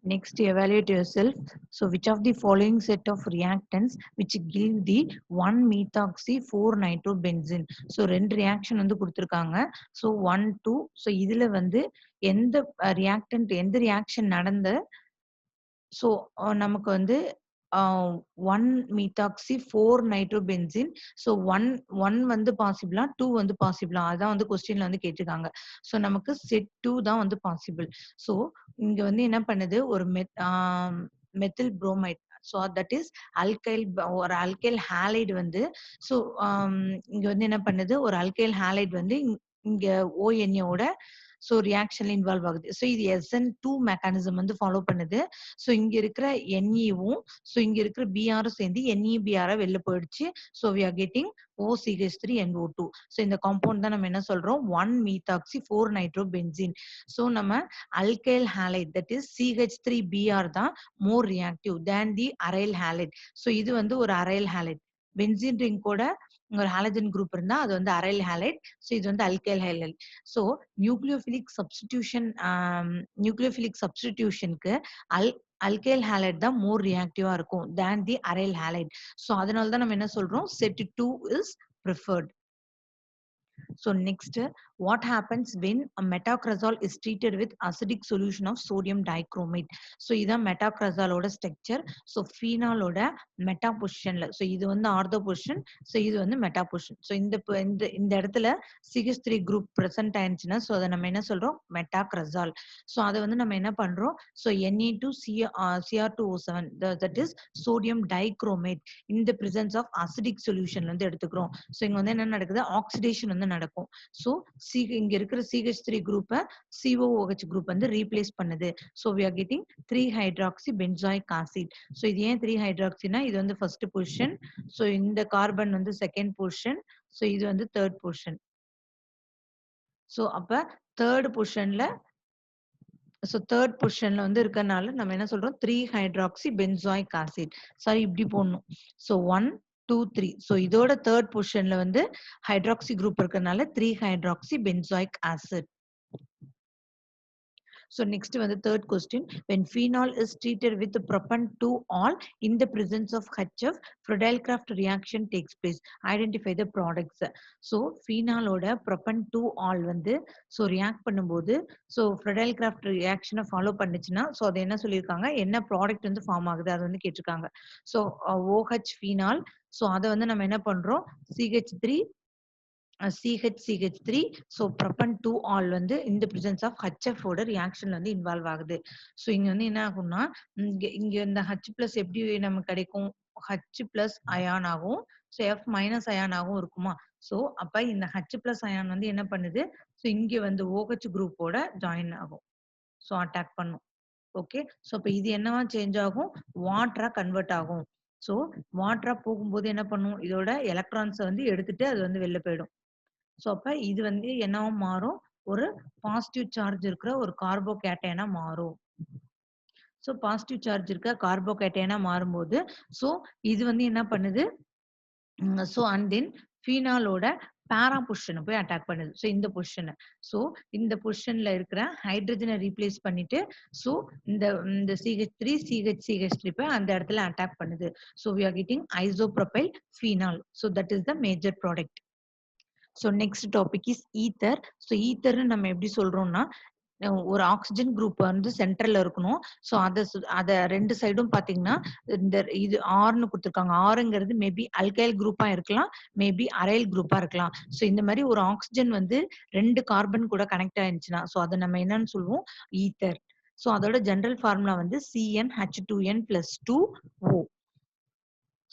Next, evaluate yourself. So, which of the following set of reactants which give the 1-methoxy 4-nitrobenzene? So, ரெண்டு reaction வந்து கொடுத்திருக்காங்க. So, 1, 2. So, இதுல வந்து எந்த reactant, எந்த reaction நடந்த ஸோ நமக்கு வந்து 1-methoxy 4-nitrobenzene. ஸோ 1 வந்து பாசிபிளா 2 வந்து பாசிபிளா அதான் வந்து கொஸ்டின்ல வந்து கேட்டிருக்காங்க. ஸோ நமக்கு செட் 2 தான் வந்து பாசிபிள். ஸோ இங்க வந்து என்ன பண்ணுது ஒரு methyl bromide. So that is alkyl ஒரு அல்கைல் ஹாலைடு வந்து ஸோ இங்க வந்து என்ன பண்ணுது ஒரு அல்கைல் ஹாலைடு வந்து இங்க ONA-ஓட ஸோ ரியாக்ஷன்ல இன்வால்வ் ஆகுது. ஸோ இது SN2 மெக்கானிசம் வந்து ஃபாலோ பண்ணுது. ஸோ இங்க இருக்கிற NE-வும் ஸோ இங்க இருக்கிற BR-ம் சேர்ந்து NEBR வெளில போயிடுச்சு. So we are getting OCH3NO2. So இந்த காம்பவுண்ட் தான் நம்ம என்ன சொல்றோம் 1-methoxy 4-nitrobenzene. ஸோ நம்ம alkyl halide that is CH3Br தான் more reactive than the aryl halide. So இது வந்து ஒரு aryl halide. பென்சீன் ரிங் கூட ஒரு ஹாலஜன் குரூப் இருந்தா அது வந்து அரைல் ஹாலைட். ஸோ இது வந்து அல்கைல் ஹாலைட். ஸோ நியூக்ளியோபிலிக் சப்ஸ்டிடியூஷனுக்கு அல்கைல் ஹாலைட் தான் மோர் ரியாக்டிவா இருக்கும் than the aryl halide. So அதனால தான் நம்ம என்ன சொல்றோம் set 2 is preferred. So next, what happens when a metacrosol is treated with acidic solution of sodium dichromate? So இதான் metacrosol ஓட structure. So phenol ஓட meta positionல. So இது வந்து ortho position. So இது வந்து meta position. So இந்த இடத்துல CH3 group present ஆயிடுச்சுன்னா so அதை நம்ம என்ன சொல்றோம் metacrosol. So அதை வந்து நம்ம என்ன பண்றோம் so Ne2Cr2O7 that is sodium dichromate in the presence of acidic solution வந்து எடுத்துக்கிறோம். So இங்க வந்து என்ன நடக்குது ஆக்சிடேஷன் வந்து நடக்கும். ஸோ இங்க இருக்கிற CH3 குரூப்பை COOH குரூப் வந்து ரீப்ளேஸ் பண்ணுது. So we are getting 3-hydroxy benzoic acid. So இது ஏன் 3-hydroxyனா இது வந்து ஃபர்ஸ்ட் பொசிஷன். ஸோ இந்த கார்பன் வந்து செகண்ட் பொசிஷன். ஸோ இது வந்து தேர்ட் பொசிஷன். ஸோ அப்ப தேர்ட் பொசிஷன்ல வந்து இருக்கறனால நம்ம என்ன சொல்றோம் 3-hydroxy benzoic acid. சாரி இப்படி போடணும். ஸோ 1 2 3. ஸோ இதோட தேர்ட் பொசிஷன்ல வந்து ஹைட்ராக்சி குரூப் இருக்கறனால 3-hydroxy benzoic acid. So next வந்து third question, when phenol is treated with propan-2-ol in the presence of HF, Friedel-Crafts reaction takes place. Identify the products. So phenol ஓட propan-2-ol வந்து so react பண்ணும்போது so Friedel-Crafts reaction follow பண்ணுச்சுன்னா so அது என்ன சொல்லியிருக்காங்க என்ன product வந்து form ஆகுது அது வந்து கேட்டிருக்காங்க. So OH phenol. so அதை வந்து நம்ம என்ன பண்றோம் CH3 so propan-2-ol வந்து in the presence of HF ஓட ரியாக்ஷன்ல வந்து இன்வால்வ் ஆகுது. ஸோ இங்க வந்து என்ன ஆகும்னா இங்க இந்த H+ எப்படி நமக்கு கிடைக்கும் H+ அயான் ஆகும். ஸோ F- அயான் ஆகும் இருக்குமா. ஸோ அப்ப இந்த H+ அயான் வந்து என்ன பண்ணுது ஸோ இங்க வந்து OH குரூப்போட ஜாயின் ஆகும். ஸோ அட்டாக் பண்ணும். ஓகே. ஸோ அப்ப இது என்னவா சேஞ்ச் ஆகும் வாட்டரா கன்வெர்ட் ஆகும். ஸோ வாட்டரா போகும்போது என்ன பண்ணும் இதோட எலக்ட்ரான்ஸை வந்து எடுத்துட்டு அது வந்து வெளில போயிடும். ஸோ அப்ப இது வந்து என்னவா மாறும் ஒரு பாசிட்டிவ் சார்ஜ் இருக்கிற ஒரு கார்போகேட்டைனா மாறும். ஸோ பாசிட்டிவ் சார்ஜ் இருக்க கார்போகேட்டைனா மாறும்போது ஸோ இது வந்து என்ன பண்ணுது ஸோ அண்ட் தென் ஃபீனாலோட பேரா பொசிஷனை போய் அட்டாக் பண்ணுது. ஸோ இந்த பொசிஷனை ஸோ இந்த பொசிஷன்ல இருக்கிற ஹைட்ரஜனை ரீப்ளேஸ் பண்ணிட்டு ஸோ இந்த CH3 போய் அந்த இடத்துல அட்டாக் பண்ணுது. So we are getting isopropyl phenol. So that is the major product. So next topic is ether. So ஈத்தர்னு நம்ம எப்படி சொல்றோம்னா ஒரு ஆக்சிஜன் குரூப் வந்து சென்டர்ல இருக்கணும். ஸோ அதை ரெண்டு சைடும் பாத்தீங்கன்னா இந்த இது ஆர்னு கொடுத்துருக்காங்க. ஆறுங்கிறது மேபி அல்கைல் குரூப்பா இருக்கலாம், மேபி அரைல் குரூப்பா இருக்கலாம். ஸோ இந்த மாதிரி ஒரு ஆக்சிஜன் வந்து 2 கார்பன் கூட கனெக்ட் ஆயிருந்துச்சுன்னா ஸோ அதை நம்ம என்னன்னு சொல்லுவோம் ஈத்தர். ஸோ அதோட ஜெனரல் ஃபார்முலா வந்து CnH2n+2O.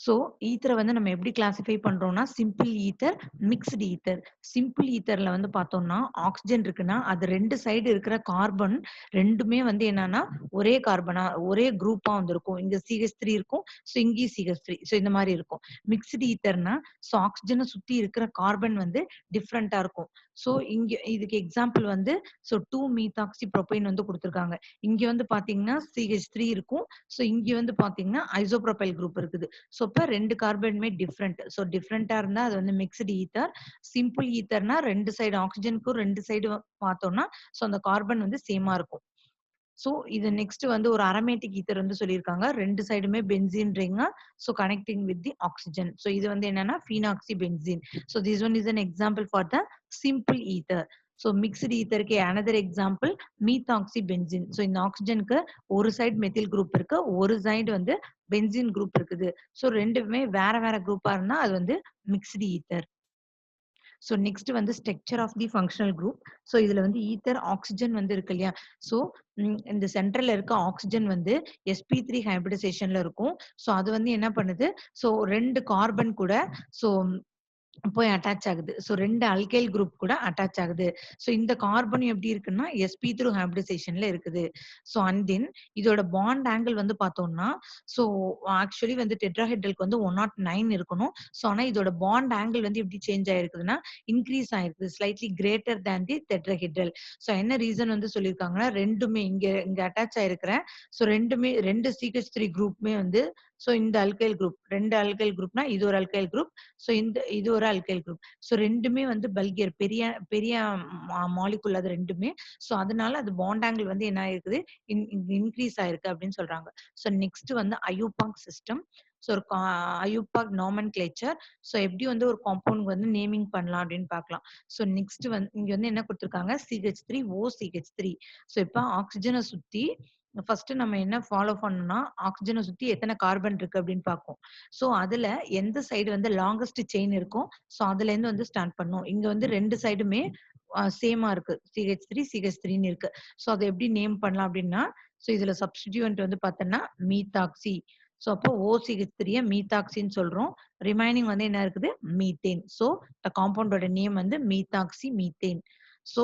ஸோ ஈத்தரை வந்து நம்ம எப்படி கிளாசிஃபை பண்றோம்னா simple ether, mixed ether. Simple ஈத்தர்ல வந்து பார்த்தோம்னா ஆக்சிஜன் இருக்குன்னா அது 2 சைடு இருக்கிற கார்பன் ரெண்டுமே வந்து என்னன்னா ஒரே கார்பனா ஒரே குரூப்பா வந்து இருக்கும். இங்க CH3 இருக்கும், ஸோ இங்கேயும் CH3. ஸோ இந்த மாதிரி இருக்கும். மிக்ஸ்டு ஈத்தர்னா ஸோ ஆக்சிஜனை சுத்தி இருக்கிற கார்பன் வந்து டிஃப்ரெண்டா இருக்கும். ஸோ இங்க இதுக்கு எக்ஸாம்பிள் வந்து ஸோ 2-methoxypropane வந்து கொடுத்துருக்காங்க. இங்க வந்து பாத்தீங்கன்னா CH3 இருக்கும், ஸோ இங்க வந்து பாத்தீங்கன்னா ஐசோப்ரோபைல் குரூப் இருக்குது. ஸோ இப்ப 2 கார்பனுமே டிஃப்ரெண்ட். ஸோ டிஃப்ரெண்டா இருந்தா அது வந்து மிக்ஸ்டு ஈத்தர். சிம்பிள் ஈத்தர்னா 2 சைடு ஆக்சிஜனுக்கும் 2 சைடு பார்த்தோம்னா ஸோ அந்த கார்பன் வந்து சேமா இருக்கும். ஸோ இது நெக்ஸ்ட் வந்து ஒரு அரோமேட்டிக் ஈத்தர் வந்து சொல்லியிருக்காங்க. 2 சைடுமே benzene ring. So connecting with the oxygen. So இது வந்து என்னன்னா phenoxy benzene. So this one is an example for the simple ether. So mixed ஈத்தருக்கு another example methoxy benzene. So இந்த ஆக்ஸிஜனுக்கு ஒரு சைடு மெத்தில் குரூப் இருக்கு, ஒரு சைடு வந்து பென்சீன் குரூப் இருக்குது. ஸோ ரெண்டுமே வேற வேற குரூப்பா இருந்தா அது வந்து மிக்ஸ்டு ஈத்தர். ஸோ நெக்ஸ்ட் வந்து structure of the functional group. So இதுல வந்து ஈத்தர் ஆக்ஸிஜன் வந்து இருக்கு இல்லையா? ஸோ இந்த சென்டர்ல இருக்க ஆக்ஸிஜன் வந்து sp3 ஹைபிரிடைசேஷன்ல இருக்கும். ஸோ அது வந்து என்ன பண்ணுது? ஸோ 2 கார்பன் கூட ஸோ போய் அட்டாச் ஆகுது. ஸோ 2 அல்கைல் குரூப் கூட அட்டாச் ஆகுது. ஸோ இந்த கார்பனும் எப்படி இருக்குன்னா sp3 ஹைபிரிடைசேஷன்ல இருக்குது. ஸோ அண்ட் தென் இதோட பாண்ட் ஆங்கிள் வந்து பார்த்தோம்னா, ஸோ ஆக்சுவலி வந்து டெட்ராஹெட்ரலுக்கு வந்து 109 இருக்கணும். ஸோ ஆனா இதோட பாண்ட் ஆங்கிள் வந்து எப்படி சேஞ்ச் ஆயிருக்குதுன்னா, இன்கிரீஸ் ஆயிருக்குது. ஸ்லைட்லி கிரேட்டர் தேன் தி டெட்ராஹெட்ரல். ஸோ என்ன ரீசன் வந்து சொல்லியிருக்காங்கன்னா, ரெண்டுமே இங்க அட்டாச் ஆயிருக்கிற ஸோ 2 CH3 குரூப்புமே வந்து ஸோ இந்த அல்கைல் குரூப் 2 அல்கைல் குரூப்னா இது ஒரு அல்கைல் குரூப். ஸோ இது ஒரு அல்கைல் குரூப். ஸோ 2மே வந்து பல்கியர் பெரிய பெரிய மாலிகுல் அது 2மே. ஸோ அதனால அது பாண்ட் ஆங்கிள் வந்து என்ன ஆயிருக்குது? இன்கிரீஸ் ஆயிருக்கு அப்படின்னு சொல்றாங்க. ஸோ நெக்ஸ்ட் வந்து ஐயூபாக் சிஸ்டம். ஸோ ஒரு ஐயூபாக் நாமென்கிளேச்சர். ஸோ எப்படி வந்து ஒரு காம்பவுண்ட் வந்து நேமிங் பண்ணலாம் அப்படின்னு பார்க்கலாம். ஸோ நெக்ஸ்ட் வந்து இங்க வந்து என்ன கொடுத்துருக்காங்க? CH3 OCH3. ஸோ இப்போ ஆக்சிஜனை சுத்தி ஃபர்ஸ்ட் நம்ம என்ன ஃபாலோ பண்ணணும்னா, ஆக்ஸிஜனை சுத்தி எத்தனை கார்பன் இருக்கு அப்படின்னு பார்ப்போம். ஸோ அதுல எந்த சைடு வந்து லாங்கஸ்ட் செயின் இருக்கும், ஸோ அதுல இருந்து வந்து ஸ்டார்ட் பண்ணும். இங்க வந்து 2 சைடுமே சேமா இருக்கு. CH3 இருக்கு. ஸோ அதை எப்படி நேம் பண்ணலாம் அப்படின்னா, ஸோ இதுல சப்ஸ்டிடியூவன்ட் வந்து பார்த்தோம்னா மீத்தாக்சி. ஸோ அப்போ OCH3 மீத்தாக்சின்னு சொல்றோம். ரிமைனிங் வந்து என்ன இருக்குது? மீத்தேன். ஸோ த காம்பவுண்டோட நேம் வந்து methoxy methane. So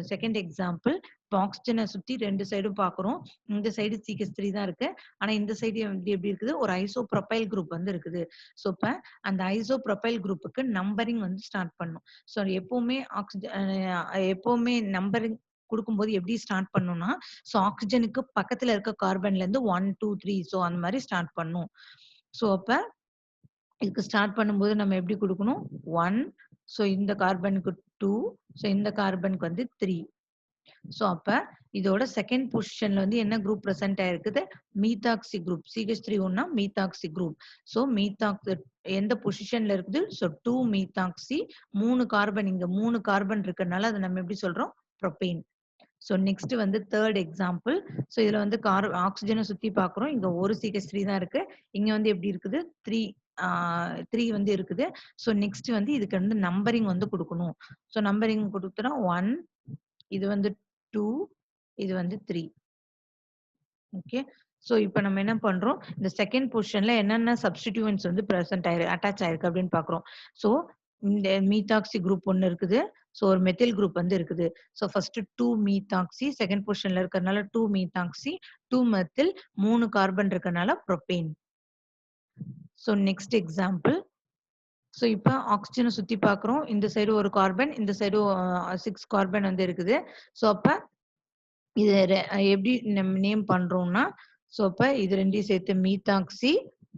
second example. இப்போ ஆக்ஸிஜனை சுத்தி 2 சைடும் பார்க்குறோம். இந்த சைடு CH3 தான் இருக்கு. ஆனா இந்த சைடு வந்து எப்படி இருக்குது? ஒரு ஐசோப்ரோபைல் குரூப் வந்து இருக்குது. ஸோ இப்ப அந்த ஐசோப்ரோபைல் குரூப்புக்கு நம்பரிங் வந்து ஸ்டார்ட் பண்ணும். ஸோ எப்பவுமே நம்பரிங் குடுக்கும்போது எப்படி ஸ்டார்ட் பண்ணும்னா, ஸோ ஆக்ஸிஜனுக்கு பக்கத்துல இருக்க கார்பன்ல இருந்து 1, 2, 3 ஸோ அந்த மாதிரி ஸ்டார்ட் பண்ணும். ஸோ அப்ப இதுக்கு ஸ்டார்ட் பண்ணும்போது நம்ம எப்படி குடுக்கணும்? 1 ஸோ இந்த கார்பனுக்கு 2 ஸோ இந்த கார்பனுக்கு வந்து 3. ஸோ அப்ப இதோட செகண்ட் பொசிஷன்ல வந்து என்ன குரூப் பிரசன்ட் ஆயிருக்குது? Methoxy group. CH3 ஒன்னா மீத்தாக்சி குரூப். ஸோ எந்த பொசிஷன்ல இருக்குது? ஸோ 2 மீத்தாக்சி 3 கார்பன் இங்க 3 கார்பன் இருக்கறனால அதை நம்ம எப்படி சொல்றோம்? ப்ரோபேன். ஸோ நெக்ஸ்ட் வந்து தேர்ட் எக்ஸாம்பிள். ஸோ இதுல வந்து ஆக்ஸிஜனை சுத்தி பார்க்குறோம். இங்க ஒரு CH3 தான் இருக்கு. இங்க வந்து எப்படி இருக்குது? 3 வந்து இருக்குது. ஸோ நெக்ஸ்ட் வந்து இதுக்கு வந்து நம்பரிங் வந்து கொடுக்கணும். ஸோ நம்பரிங் கொடுத்தோம்னா 1 இது வந்து 2 இது வந்து 3. ஓகே. ஸோ இப்போ நம்ம என்ன பண்றோம்? இந்த செகண்ட் பொசிஷன்ல என்னென்ன சப்ஸ்டிடியூவன்ட்ஸ் வந்து அட்டாச் ஆயிருக்கு அப்படின்னு பார்க்குறோம். ஸோ இந்த மீத்தாக்சி குரூப் ஒண்ணு இருக்குது. ஸோ ஒரு மெத்தில் குரூப் வந்து இருக்குது. ஸோ ஃபர்ஸ்ட் 2 மீத்தாக்சி செகண்ட் பொசிஷன்ல இருக்கறனால 2 மீத்தாக்சி 2 மெத்தில் 3 கார்பன் இருக்கறனால propane. So next example. So இப்போ ஆக்ஸிஜனை சுத்தி பார்க்குறோம். இந்த சைடு ஒரு கார்பன், இந்த சைடு 6 கார்பன் வந்து இருக்குது. ஸோ அப்ப இது எப்படி நம்ம நேம் பண்றோம்னா, ஸோ அப்ப இது 2யும் சேர்த்து மீத்தாக்சி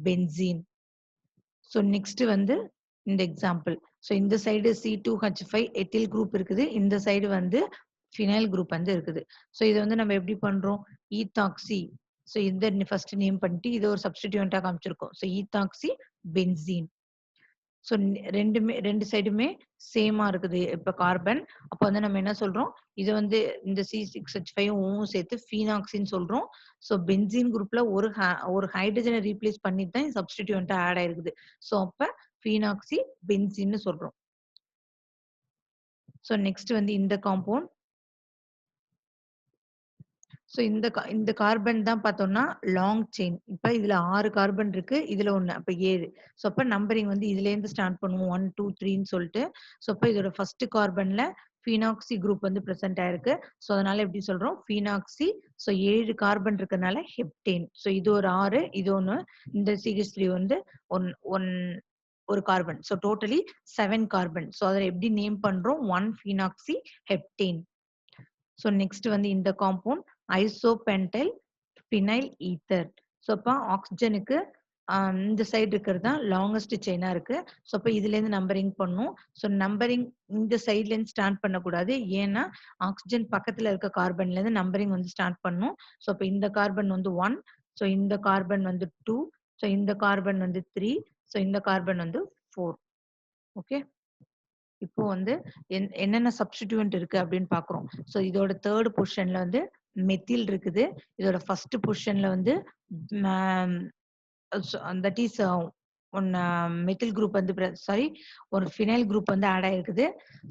பென்சீன். ஸோ நெக்ஸ்ட் வந்து இந்த எக்ஸாம்பிள். ஸோ இந்த சைடு C2H5 எத்தில் குரூப் இருக்குது. இந்த சைடு வந்து ஃபினைல் குரூப் வந்து இருக்குது. ஸோ இத வந்து நம்ம எப்படி பண்றோம்? ஈத்தாக்சி. ஸோ இந்த ஃபர்ஸ்ட் நேம் பண்ணிட்டு இத ஒரு சப்ஸ்டிடியூயன்ட்டா காமிச்சிருக்கோம். So ethoxy benzene. ஸோ 2 சைடுமே சேமா இருக்குது. இப்ப கார்பன். அப்ப வந்து நம்ம என்ன சொல்றோம்? இது வந்து இந்த C6H5வும் சேர்த்து ஃபீனாக்சின்னு சொல்றோம். ஸோ பென்சீன் குரூப்ல ஒரு ஹைட்ரஜனை ரீப்ளேஸ் பண்ணிட்டு தான் சப்ஸ்டிடியூயன்ட்டா ஆட் ஆயிருக்குது. ஸோ அப்ப ஃபீனாக்சி பென்சீன்னு சொல்றோம். ஸோ நெக்ஸ்ட் வந்து இந்த காம்பவுண்ட். ஸோ இந்த கார்பன் தான் பார்த்தோம்னா லாங் செயின். இப்ப இதுல 6 கார்பன் இருக்கு. இதுல 1 அப்ப 7. ஸோ அப்ப நம்பரிங் வந்து இதுல இருந்து ஸ்டார்ட் பண்ணுவோம். 1, 2, 3ன்னு சொல்லிட்டு. ஸோ அப்ப இதோட ஃபர்ஸ்ட் கார்பன்ல ஃபீனாக்சி குரூப் வந்து பிரசன்ட் ஆயிருக்கு. ஸோ அதனால எப்படி சொல்றோம்? ஃபீனாக்சி. ஸோ 7 கார்பன் இருக்கறனால ஹெப்டேன். ஸோ இது ஒரு 6 இது 1 இந்த CH3 வந்து ஒரு carbon. So totally 7 carbon. So அத எப்படி நேம் பண்றோம்? 1 ஃபீனாக்சி ஹெப்டேன். ஸோ நெக்ஸ்ட் வந்து இந்த காம்பவுண்ட் ஐசோபென்டைல் ஃபினைல் ஈத்தர். ஸோ அப்ப ஆக்ஸிஜனுக்கு இந்த சைடு இருக்கிறது தான் லாங்கஸ்ட் செயினா இருக்கு. ஸோ அப்ப இதுலேருந்து நம்பரிங் பண்ணும். ஸோ நம்பரிங் இந்த சைட்லேருந்து ஸ்டார்ட் பண்ணக்கூடாது. ஏன்னா, ஆக்ஸிஜன் பக்கத்துல இருக்க கார்பன்லேருந்து நம்பரிங் வந்து ஸ்டார்ட் பண்ணும். ஸோ அப்ப இந்த கார்பன் வந்து 1, ஸோ இந்த கார்பன் வந்து 2, ஸோ இந்த கார்பன் வந்து 3, ஸோ இந்த கார்பன் வந்து 4. ஓகே. இப்போ வந்து என்னென்ன சப்ஸ்டிட்யூயன்ட் இருக்கு அப்படின்னு பார்க்குறோம். ஸோ இதோட 3rd பொசிஷன்ல வந்து மெத்தில் இருக்குது. இதோட 1st பொசிஷன்ல வந்து that is one methyl group வந்து சாரி ஒரு ஃபினைல் குரூப் வந்து ஆட் ஆயிருக்குது.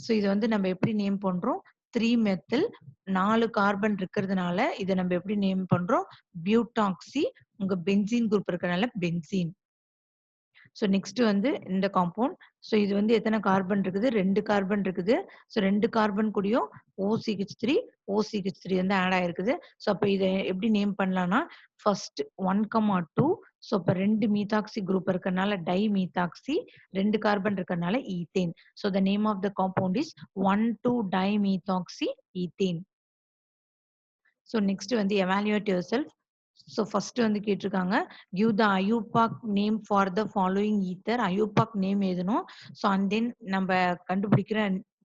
ஸோ இது வந்து நம்ம எப்படி நேம் பண்றோம்? 3 மெத்தில் 4 கார்பன் இருக்கிறதுனால இதை நம்ம எப்படி நேம் பண்றோம்? பியூட்டாக்சி. உங்க பென்சீன் குரூப் இருக்கறனால பென்சீன். ஸோ நெக்ஸ்ட் வந்து இந்த காம்பவுண்ட். ஸோ இது வந்து எத்தனை கார்பன் இருக்குது? 2 கார்பன் இருக்குது. ஸோ 2 கார்பன் கூடயும் OCH3 OCH3 வந்து ஆட் ஆயிருக்குது. ஸோ அப்ப இதை எப்படி நேம் பண்ணலாம்னா ஃபர்ஸ்ட் 1,2. ஸோ அப்ப 2 மீத்தாக்சி குரூப் இருக்கறனால டை மீத்தாக்சி, 2 கார்பன் இருக்கறனால ethane. So the name of the compound is 1,2 di methoxy ethane. So next வந்து evaluate yourself. So first வந்து கேட்டிருக்காங்க give the IUPAC name for the following ether. IUPAC name எழுதணும். So and then நம்ம கண்டுபிடிக்கிற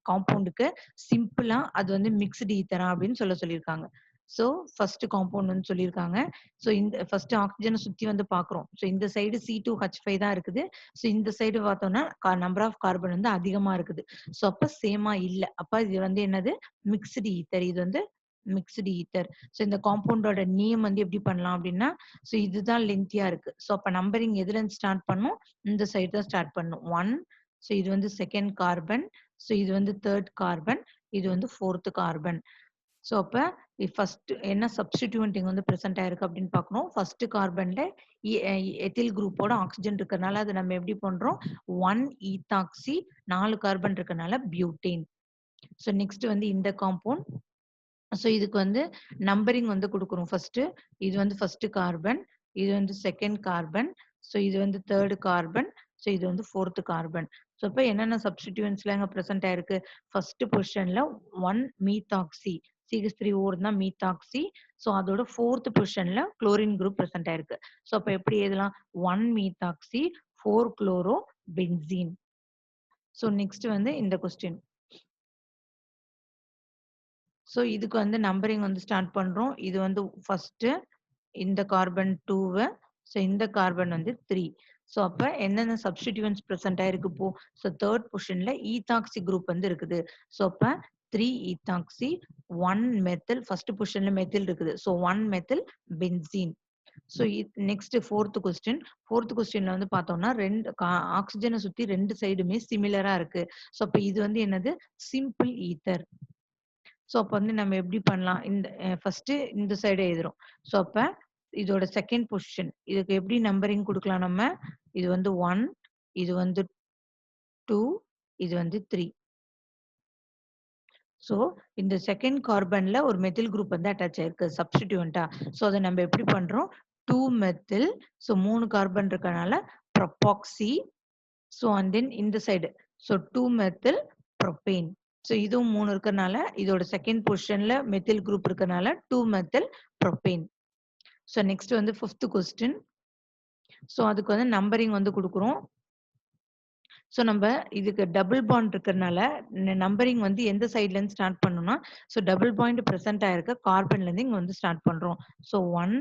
காம்பவுண்டுக்கு சிம்பிளா அது வந்து mixed ஈத்தரா அப்படின்னு சொல்லியிருக்காங்க. ஸோ ஃபர்ஸ்ட் காம்பவுண்ட் வந்து சொல்லியிருக்காங்க. ஸோ இந்த ஃபர்ஸ்ட் ஆக்சிஜனை சுத்தி வந்து பாக்குறோம். ஸோ இந்த சைடு C2H5 தான் இருக்குது. ஸோ இந்த சைடு பார்த்தோம்னா நம்பர் ஆஃப் கார்பன் வந்து அதிகமா இருக்குது. ஸோ அப்ப சேமா இல்ல. அப்ப இது வந்து என்னது? Mixed ether. இது வந்து மிக்ஸ்டு ஈத்தர். ஸோ இந்த காம்பவுண்டோட நேம் வந்து எப்படி பண்ணலாம் அப்படின்னா, ஸோ இதுதான் லென்த்தியா இருக்கு. ஸோ அப்ப நம்பரிங் எதுல இருந்து ஸ்டார்ட் பண்ணும்? இந்த சைடு தான் ஸ்டார்ட் பண்ணும். 1. ஸோ இது வந்து செகண்ட் கார்பன். ஸோ இது வந்து தேர்ட் கார்பன். இது வந்து ஃபோர்த் கார்பன். ஸோ அப்ப ஃபர்ஸ்ட் என்ன சப்ஸ்டிட்யூயன்ட் இங்க வந்து பிரசன்ட் ஆயிருக்கு அப்படின்னு பார்க்கணும். ஃபர்ஸ்ட் கார்பன்ல எத்தில் குரூப்போட ஆக்சிஜன் இருக்கறனால அதை நம்ம எப்படி பண்றோம்? 1 ஈத்தாக்சி, 4 கார்பன் இருக்கறனால பியூட்டேன். ஸோ நெக்ஸ்ட் வந்து இந்த காம்பவுண்ட். ஸோ இதுக்கு வந்து நம்பரிங் வந்து குடுக்குறோம் ஃபர்ஸ்ட். இது வந்து ஃபர்ஸ்ட் கார்பன். இது வந்து செகண்ட் கார்பன். ஸோ இது வந்து தேர்ட் கார்பன். ஸோ இது வந்து ஃபோர்த் கார்பன். ஸோ இப்ப என்னென்ன சப்ஸ்டிட்யூயன்ட்ஸ்லாம் இங்க பிரசன்ட் ஆயிருக்கு? ஃபர்ஸ்ட் பொசிஷன்ல 1 மீத்தாக்சி, CH3O தான் மீத்தாக்சி. ஸோ அதோட ஃபோர்த் பொசிஷன்ல குளோரின் குரூப் பிரசன்ட் ஆயிருக்கு. ஸோ அப்ப எப்படி எழுதலாம்? 1 methoxy, 4 chloro benzene. So next வந்து இந்த கொஸ்டின். ஸோ இதுக்கு வந்து நம்பரிங் வந்து ஸ்டார்ட் பண்றோம். இது வந்து ஃபர்ஸ்ட், இந்த கார்பன் 2, ஸோ இந்த கார்பன் வந்து 3. ஸோ அப்ப என்னென்ன சப்ஸ்டிட்யூயன்ட்ஸ் பிரசன்ட் ஆயிருக்கு இப்போ? ஸோ தேர்ட் பொசிஷன்ல ஈத்தாக்சி குரூப் வந்து இருக்குது. ஸோ அப்ப 3 ஈத்தாக்சி, 1 மெத்தில். ஃபர்ஸ்ட் பொசிஷன்ல மெத்தில் இருக்குது. So 1 methyl benzene. So next fourth question. Fourth கொஸ்டின்ல வந்து பார்த்தோம்னா ஆக்சிஜனை சுத்தி 2 சைடுமே சிமிலரா இருக்கு. ஸோ அப்ப இது வந்து என்னது? Simple ether. ஸோ அப்ப வந்து நம்ம எப்படி பண்ணலாம்? இந்த ஃபர்ஸ்ட் இந்த சைடு எழுதுறோம். ஸோ அப்ப இதோட செகண்ட் பொசிஷன். இதுக்கு எப்படி நம்பரிங் குடுக்கலாம் நம்ம? இது வந்து 1, இது வந்து 2, இது வந்து 3. ஸோ இந்த செகண்ட் கார்பன்ல ஒரு மெத்தில் குரூப் வந்து அட்டாச் ஆயிருக்கு சப்ஸ்டிட்யூயன்ட்டா. ஸோ அத நம்ம எப்படி பண்றோம்? 2 மெத்தில். ஸோ 3 கார்பன் இருக்கனால ப்ரோபாக்சி. ஸோ அண்ட் தென் இந்த side. So 2 methyl propane. So இதுவும் 3 இருக்கனால இதோட செகண்ட் பொசிஷன்ல மெத்தில் குரூப் இருக்கனால 2 மெத்தில் ப்ரோபேன். ஸோ நெக்ஸ்ட் வந்து 5th கொஸ்டின். ஸோ அதுக்கு வந்து நம்பரிங் வந்து குடுக்குறோம். ஸோ நம்ம இதுக்கு டபுள் பாண்ட் இருக்கறனால நம்பரிங் வந்து எந்த சைட்ல இருந்து ஸ்டார்ட் பண்ணணும்னா, ஸோ டபுள் பாயிண்ட் பிரசன்ட் ஆயிருக்க கார்பன்ல இருந்து இங்க வந்து ஸ்டார்ட் பண்றோம். ஸோ 1,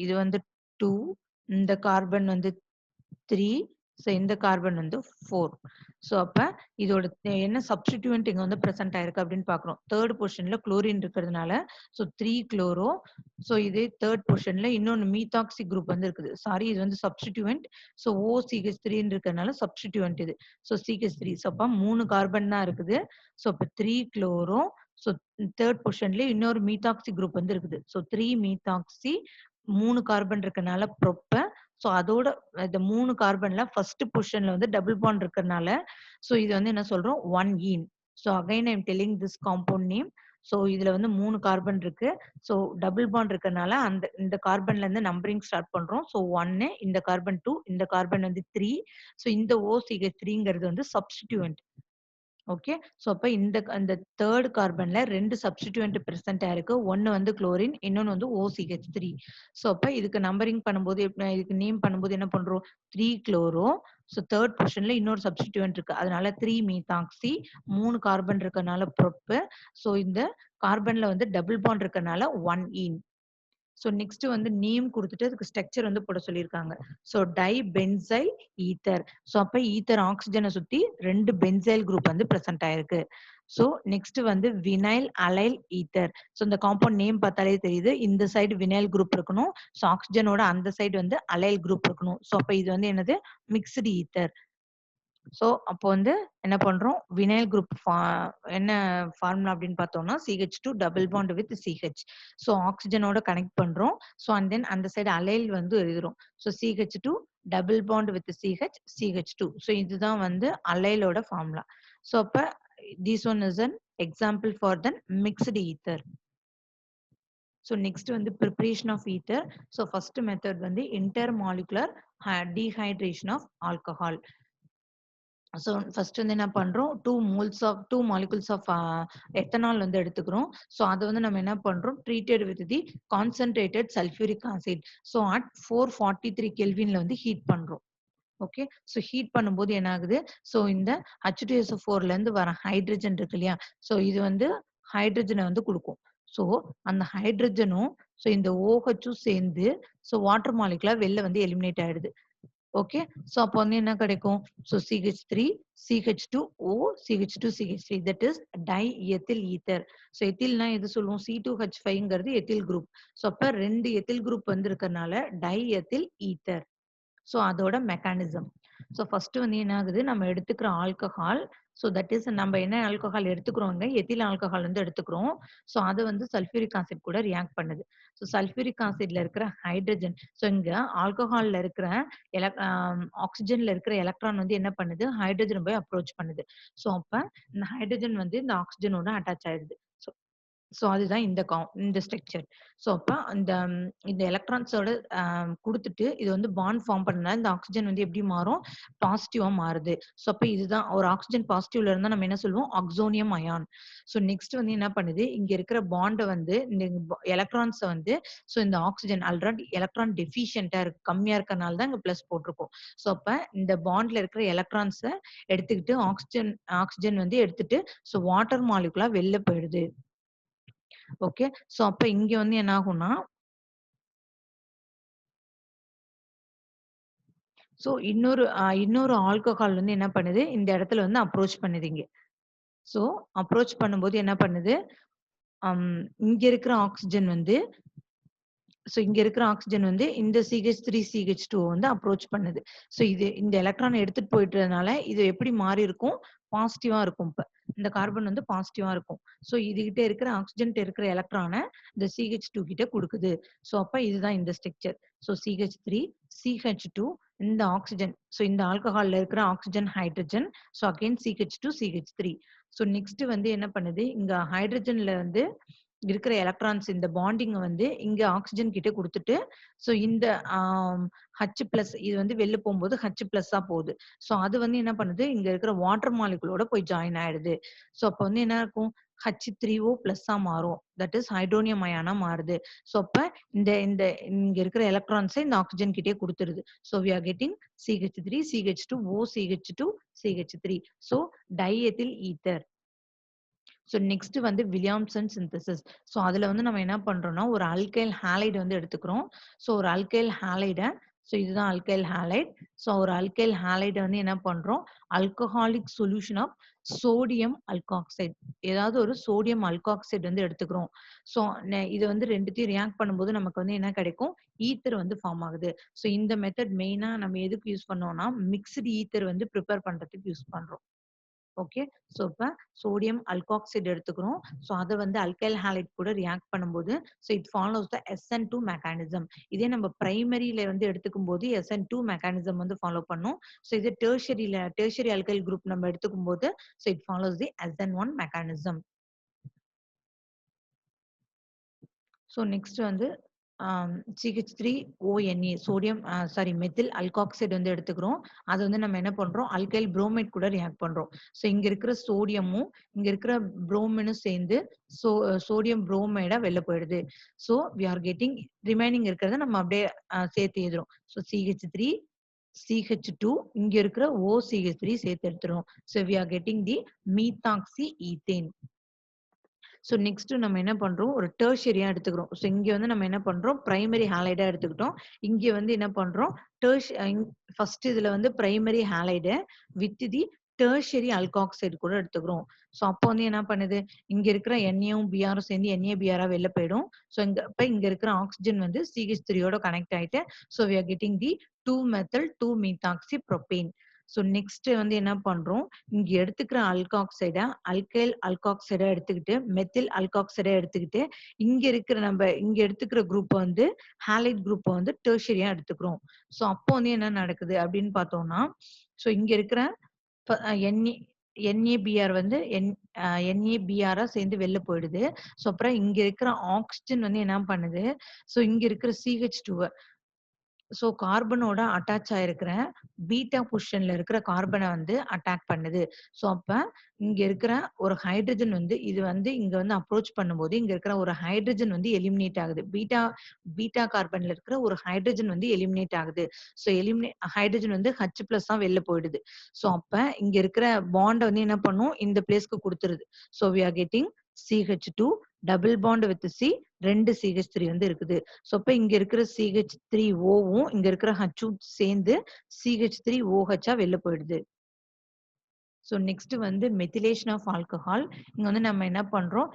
இது வந்து 2, இந்த கார்பன் வந்து 3, ஸோ இந்த கார்பன் வந்து 4. ஸோ அப்ப இதோட என்ன சப்ஸ்டிட்யூயன்ட் இங்க வந்து பிரசன்ட் ஆயிருக்கு அப்படின்னு பார்க்குறோம். தேர்ட் பொசிஷன்ல குளோரின் இருக்கிறதுனால ஸோ 3 குளோரோ. ஸோ இதே தேர்ட் பொசிஷன்ல இன்னொன்னு மீத்தாக்சி குரூப் வந்து இருக்குது. சாரி, இது வந்து சப்ஸ்டிட்யூயன்ட். ஸோ OCH3 இருக்கிறதுனால சப்ஸ்டிட்யூயன்ட் இது. So CH3. ஸோ அப்ப 3 கார்பன் தான் இருக்குது. ஸோ அப்ப 3 குளோரோ. ஸோ தேர்ட் பொசிஷன்ல இன்னொரு மீத்தாக்சி குரூப் வந்து இருக்குது. ஸோ 3 மீத்தாக்சி, 3 கார்பன் இருக்கனால ப்ரோப்ப. ஸோ அதோட இந்த 3 கார்பன்ல ஃபர்ஸ்ட் பொசிஷன்ல வந்து டபுள் பாண்ட் இருக்கறனால ஸோ இது வந்து என்ன சொல்றோம்? 1 ene. So again I am telling this compound name. So இதுல வந்து 3 கார்பன் இருக்கு. ஸோ டபுள் பாண்ட் இருக்கறனால இந்த கார்பன்ல இருந்து நம்பரிங் ஸ்டார்ட் பண்றோம். ஸோ 1, இந்த கார்பன் 2, இந்த கார்பன் வந்து 3. ஸோ இந்த OCH3ங்கிறது வந்து சப்ஸ்டிட்யூயன்ட். ஓகே. ஸோ அப்ப அந்த 3 கார்பன்ல 2 சப்ஸ்டிட்யூயன்ட் பிரசன்ட் ஆயிருக்கு. ஒண்ணு வந்து குளோரின், இன்னொன்னு வந்து OCH3. ஸோ அப்ப இதுக்கு நம்பரிங் பண்ணும்போது இதுக்கு நேம் பண்ணும்போது என்ன பண்றோம்? 3 குளோரோ. ஸோ 3 பொசிஷன்ல இன்னொரு சப்ஸ்டிட்யூயன்ட் இருக்கு. அதனால 3 மீத்தாக்சி, 3 கார்பன் இருக்கனால ப்ரோப். ஸோ இந்த கார்பன்ல வந்து டபுள் பாண்ட் இருக்கனால 1 ஈன். ஸோ நெக்ஸ்ட் வந்து நேம் குடுத்துட்டு அதுக்கு ஸ்ட்ரக்சர் வந்து போட சொல்லியிருக்காங்க. So dibenzyl ether. ஸோ அப்ப ஈத்தர் ஆக்ஸிஜனை சுத்தி 2 பென்சைல் குரூப் வந்து பிரசன்ட் ஆயிருக்கு. ஸோ நெக்ஸ்ட் வந்து வினைல் அலைல் ஈத்தர். ஸோ இந்த காம்பவுண்ட் நேம் பார்த்தாலே தெரியுது. இந்த சைடு வினைல் குரூப் இருக்கணும். ஸோ ஆக்ஸிஜனோட அந்த சைடு வந்து அலைல் குரூப் இருக்கணும். ஸோ அப்ப இது வந்து என்னது? Mixed ether. ஸோ அப்போ வந்து என்ன பண்றோம்? வினைல் குரூப் என்ன ஃபார்முலா அப்படின்னு பார்த்தோம்னா, CH2 double bond with CH. So ஆக்ஸிஜனோட கனெக்ட் பண்றோம். ஸோ அண்ட் தென் அந்த சைடு அலைல் வந்து எழுதுறோம். So CH2 double bond with CH, CH2. So இதுதான் வந்து அலைலோட ஃபார்முலா. ஸோ அப்ப this one is an example for the mixed ether. So next வந்து preparation of ether. So first method வந்து intermolecular dehydration of alcohol. So first வந்து என்ன பண்றோம்? 2 molecules of ethanol வந்து எடுத்துக்கிறோம். ஸோ அத வந்து நம்ம என்ன பண்றோம்? Treated with the concentrated sulphuric acid. So at 443 கெல்வின்ல வந்து ஹீட் பண்றோம். ஓகே. ஸோ ஹீட் பண்ணும்போது என்ன ஆகுது? ஸோ இந்த H2SO4ல இருந்து வர ஹைட்ரஜன் இருக்கு இல்லையா? ஸோ இது வந்து ஹைட்ரஜன வந்து குடுக்கும். ஸோ அந்த ஹைட்ரஜனும் ஸோ இந்த OHம் சேர்ந்து ஸோ வாட்டர் மாலிகுலா வெளில வந்து எலிமினேட் ஆயிடுது. ஓகே. ஸோ அப்போ வந்து என்ன கிடைக்கும்? So CH3, CH2O, CH2, CH3 that is diethyl ether. So எத்தில்னா எது சொல்லுவோம்? C2H5ங்கிறது எத்தில் குரூப். ஸோ அப்ப 2 எத்தில் குரூப் வந்து இருக்கறனால டைஎத்தில் ஈத்தர். ஸோ அதோட மெக்கானிசம். ஸோ ஃபர்ஸ்ட் வந்து என்ன ஆகுது? நம்ம எடுத்துக்கிற ஆல்கஹால். ஸோ தட் இஸ் நம்ம என்ன ஆல்கஹால் எடுத்துக்கிறோங்க? எத்தில் ஆல்கஹால் வந்து எடுத்துக்கிறோம். ஸோ அது வந்து சல்ஃபியூரிக் ஆசிட் கூட ரியாக்ட் பண்ணுது. ஸோ சல்ஃபியூரிக் ஆசிட்ல இருக்கிற ஹைட்ரஜன். ஸோ இங்க ஆல்கஹால்ல இருக்கிற ஆக்ஸிஜன்ல இருக்கிற எலக்ட்ரான் வந்து என்ன பண்ணுது? ஹைட்ரஜன் போய் அப்ரோச் பண்ணுது. ஸோ அப்ப இந்த ஹைட்ரஜன் வந்து இந்த ஆக்ஸிஜனோட அட்டாச் ஆயிடுது. ஸோ ஸோ அதுதான் இந்த ஸ்ட்ரக்சர். ஸோ அப்ப இந்த எலக்ட்ரான்ஸோட குடுத்துட்டு இது வந்து பாண்ட் ஃபார்ம் பண்ணனால இந்த ஆக்ஸிஜன் வந்து எப்படி மாறும்? பாசிட்டிவா மாறுது. ஸோ அப்ப இதுதான் ஒரு ஆக்ஸிஜன் பாசிட்டிவ்ல இருந்தா நம்ம என்ன சொல்லுவோம்? ஆக்ஸோனியம் அயான். ஸோ நெக்ஸ்ட் வந்து என்ன பண்ணுது? இங்க இருக்கிற பாண்ட வந்து இந்த எலக்ட்ரான்ஸ வந்து ஸோ இந்த ஆக்ஸிஜன் ஆல்ரெடி எலக்ட்ரான் டெஃபிஷியன்ட்டா இருக்கு. கம்மியா இருக்கனால தான் இங்க பிளஸ் போட்டிருக்கோம். ஸோ அப்ப இந்த பாண்ட்ல இருக்கிற எலக்ட்ரான்ஸ எடுத்துக்கிட்டு ஆக்ஸிஜன் வந்து எடுத்துட்டு ஸோ வாட்டர் மாலிகுலா வெளில போயிடுது. ஓகே. சோ அப்ப இங்க வந்து என்ன ஆகும்னா, சோ இன்னொரு ஆல்கஹால் வந்து என்ன பண்ணுது, இந்த இடத்துல வந்து அப்ரோச் பண்ணுது இங்க. சோ அப்ரோச் பண்ணும்போது என்ன பண்ணுது, அம் இங்க இருக்கிற ஆக்ஸிஜன் வந்து இங்க இருக்கிற ஆக்ஸிஜன் வந்து இந்த CH3, CH2 வந்து அப்ரோச் பண்ணுது. இந்த எலக்ட்ரான் எடுத்துட்டு போயிட்டதுனால, இது எப்படி மாறி இருக்கும்? பாசிட்டிவா இருக்கும் இப்ப. இந்த கார்பன் வந்து பாசிட்டிவா இருக்கும். இதுகிட்ட இருக்கிற ஆக்ஸிஜன்ட்ட இருக்கிற எலக்ட்ரான இந்த CH2 கிட்ட குடுக்குது. அப்ப இதுதான் இந்த ஸ்ட்ரக்சர். CH3, CH2 இந்த ஆக்ஸிஜன். இந்த ஆல்கஹால்ல இருக்கிற oxygen, hydrogen. Again CH2, CH3. Next வந்து என்ன பண்ணுது? இங்க ஹைட்ரஜன்ல வந்து இருக்கிற எலக்ட்ரான்ஸ் இந்த பாண்டிங்க வந்து இங்க ஆக்ஸிஜன் கிட்ட குடுத்துட்டு, இந்த H+ இது வந்து வெளில போம்போது H+ஆ போகுது. அது வந்து என்ன பண்ணுது? இங்க இருக்கிற வாட்டர் மாலிக்யூலோட போய் ஜாயின் ஆயிடுது. அப்ப வந்து என்ன இருக்கும்? H3O+ஆ மாறும். தட் இஸ் ஹைட்ரோனியம் அயானா மாறுது. அப்ப இந்த இந்த இங்க இருக்கிற எலக்ட்ரான்ஸ இந்த ஆக்ஸிஜன் கிட்டயே குடுத்துருது. We are getting CH3, CH2, OCH2, CH3. Diethyl ether. Next வந்து வில்லியம்சன் சிந்தசிஸ். அதுல வந்து நம்ம என்ன பண்றோம்னா, ஒரு அல்கைல் ஹாலைடு வந்து எடுத்துக்கிறோம். ஒரு அல்கைல் ஹாலைட இதுதான் அல்கைல் ஹாலைட். ஒரு அல்கைல் ஹாலைட வந்து என்ன பண்றோம்? Alcoholic solution of sodium alkoxide. ஏதாவது ஒரு சோடியம் அல்காக்சைடு வந்து எடுத்துக்கிறோம். ஸோ இது வந்து 2த்தையும் ரியாக்ட் பண்ணும்போது நமக்கு வந்து என்ன கிடைக்கும்? ஈத்தர் வந்து ஃபார்ம் ஆகுது. இந்த மெத்தட் மெயினா நம்ம எதுக்கு யூஸ் பண்ணோம்னா, மிக்ஸ்டு ஈத்தர் வந்து பிரிப்பேர் பண்றதுக்கு யூஸ் பண்றோம். ஓகே. இப்ப சோடியம் அல்காக்சைடு எடுத்துக்கிறோம். அத வந்து அல்கைல் ஹாலைட் கூட ரியாக்ட் பண்ணும்போது, it follows the SN2 mechanism. இதே நம்ம பிரைமரியில வந்து எடுத்துக்கும்போது SN2 மெக்கானிசம் வந்து ஃபாலோ பண்ணும். இது டெர்ஷரி அல்கைல் குரூப் நம்ம எடுத்துக்கும்போது, it follows the SN1 mechanism. Next வந்து CH3ONA சோடியம் மெத்தில் அல்காக்சைடு வந்து எடுத்துக்கிறோம். அது வந்து நம்ம என்ன பண்றோம்? அல்கைல் புரோமைட் கூட ரியாக்ட் பண்றோம். ஸோ இங்க இருக்கிற சோடியமும், இங்க இருக்கிற புரோமினும் சேர்ந்து சோ சோடியம் புரோமைடா வெளில போயிடுது. So we are getting remaining இருக்கிறத நம்ம அப்படியே சேர்த்து எழுதுறோம். ஸோ CH3 CH2 இங்க இருக்கிற OCH3 சேர்த்து எடுத்துறோம். So we are getting the methoxy ethane. So next நம்ம என்ன பண்றோம்? ஒரு டெர்ஷியரியா எடுத்துக்கிறோம். ஸோ இங்க வந்து நம்ம என்ன பண்றோம்? பிரைமரி ஹாலைடா எடுத்துக்கிட்டோம். இங்க வந்து என்ன பண்றோம்? டெர்ஷ் ஃபர்ஸ்ட் இதுல வந்து primary halide with the tertiary alkoxide கூட எடுத்துக்கிறோம். ஸோ அப்போ வந்து என்ன பண்ணுது? இங்க இருக்கிற NAயும் BRம் சேர்ந்து NaBrஆ வெளில போயிடும். ஸோ இங்க இருக்கிற ஆக்ஸிஜன் வந்து CH3யோட கனெக்ட் ஆயிட்டு so we are getting the 2-methyl 2-methoxypropane. So next வந்து என்ன பண்றோம்? இங்க எடுத்துக்கிற அல்காக்சைட அல்கைல் அல்காக்சைடா எடுத்துக்கிட்டு மெத்தில் அல்காக்சைடா எடுத்துக்கிட்டு இங்க எடுத்துக்கிற குரூப் வந்து ஹாலைட் குரூப்பை வந்து டெர்ஷியரியா எடுத்துக்கிறோம். ஸோ அப்போ வந்து என்ன நடக்குது அப்படின்னு பார்த்தோம்னா ஸோ இங்க இருக்கிற NaBr வந்து NaBrஆ சேர்ந்து வெளில போயிடுது. ஸோ அப்புறம் இங்க இருக்கிற ஆக்ஸிஜன் வந்து என்ன பண்ணுது? ஸோ இங்க இருக்கிற CH2 ஸோ கார்பனோட அட்டாச் ஆயிருக்கிற பீட்டா பொசிஷன்ல இருக்கிற கார்பன வந்து அட்டாக் பண்ணுது. ஸோ அப்ப இங்க இருக்கிற ஒரு ஹைட்ரஜன் வந்து இது வந்து இங்க வந்து அப்ரோச் பண்ணும்போது இங்க இருக்கிற ஒரு ஹைட்ரஜன் வந்து எலிமினேட் ஆகுது. பீட்டா பீட்டா கார்பன்ல இருக்கிற ஒரு ஹைட்ரஜன் வந்து எலிமினேட் ஆகுது. ஸோ ஹைட்ரஜன் வந்து H+ தான் வெளில போயிடுது. ஸோ அப்ப இங்க இருக்கிற பாண்ட வந்து என்ன பண்ணும்? இந்த பிளேஸ்க்கு குடுத்துருது. So we are getting CH2 double bond with C 2 CH3 வந்து இருக்குது. ஸோ அப்ப இங்க இருக்கிற CH3Oவும் இங்க இருக்கிற Hம் சேர்ந்து CH3OHஆ வெளில போயிடுது. ஸோ நெக்ஸ்ட் வந்து மெத்திலேஷன் ஆஃப் ஆல்கஹால். இங்க வந்து நம்ம என்ன பண்றோம்?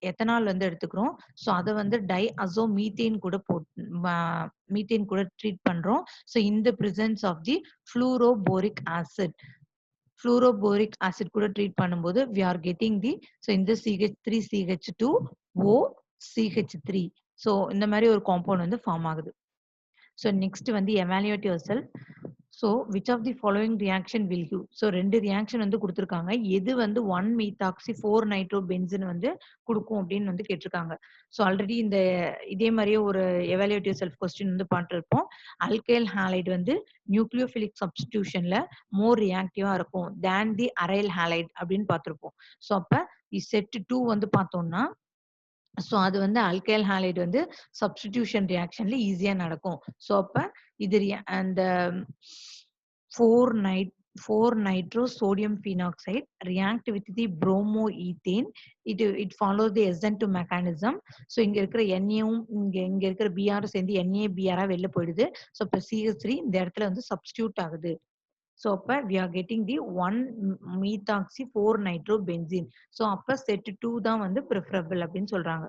எத்தனால் வந்து எடுத்துக்கிறோம். ஸோ அத வந்து டைஅசோ மீத்தேன் கூட ட்ரீட் பண்றோம். So in the presence of the fluoroboric acid. Fluoroboric acid கூட ட்ரீட் பண்ணும்போது we are getting the so இந்த CH3CH2OCH3. ஸோ இந்த மாதிரி ஒரு காம்பவுண்ட் வந்து ஃபார்ம் ஆகுது. ஸோ நெக்ஸ்ட் வந்து evaluate yourself. So which of the following reaction will give? So 2 reaction வந்து குடுத்துருக்காங்க. எது வந்து 1-methoxy 4-nitrobenzene வந்து குடுக்கும் அப்படின்னு வந்து கேட்டிருக்காங்க. ஸோ ஆல்ரெடி இதே மாதிரியே ஒரு எவாலுவேட் யுவர் செல்ஃப் கொஸ்டின் வந்து பார்த்திருப்போம். அல்கைல் ஹாலைடு வந்து நியூக்ளியோபிலிக் சப்ஸ்டிடியூஷன்ல மோர் ரியாக்டிவா இருக்கும் தேன் தி அரைல் ஹாலைடு அப்படின்னு பார்த்திருப்போம். ஸோ அப்ப செட் 2 வந்து பார்த்தோம்னா ஸோ அது வந்து அல்கைல் ஹாலைடு வந்து சப்ஸ்டிடியூஷன் ரியாக்ஷன்ல ஈஸியா நடக்கும். ஸோ அப்ப இது அந்த 4-nitro sodium phenoxide react with the bromoethane. It follows the SN2 mechanism. So இங்க இருக்கிற NAவும் இங்க இருக்கிற BR சேர்ந்து NaBr வெளில போயிடுது. ஸோ இப்ப CH3 இந்த இடத்துல வந்து சப்ஸ்டிடியூட் ஆகுது. ஸோ அப்ப we are getting the 1-methoxy 4-nitrobenzene. So அப்ப செட் 2 தான் வந்து preferable அப்படின்னு சொல்றாங்க.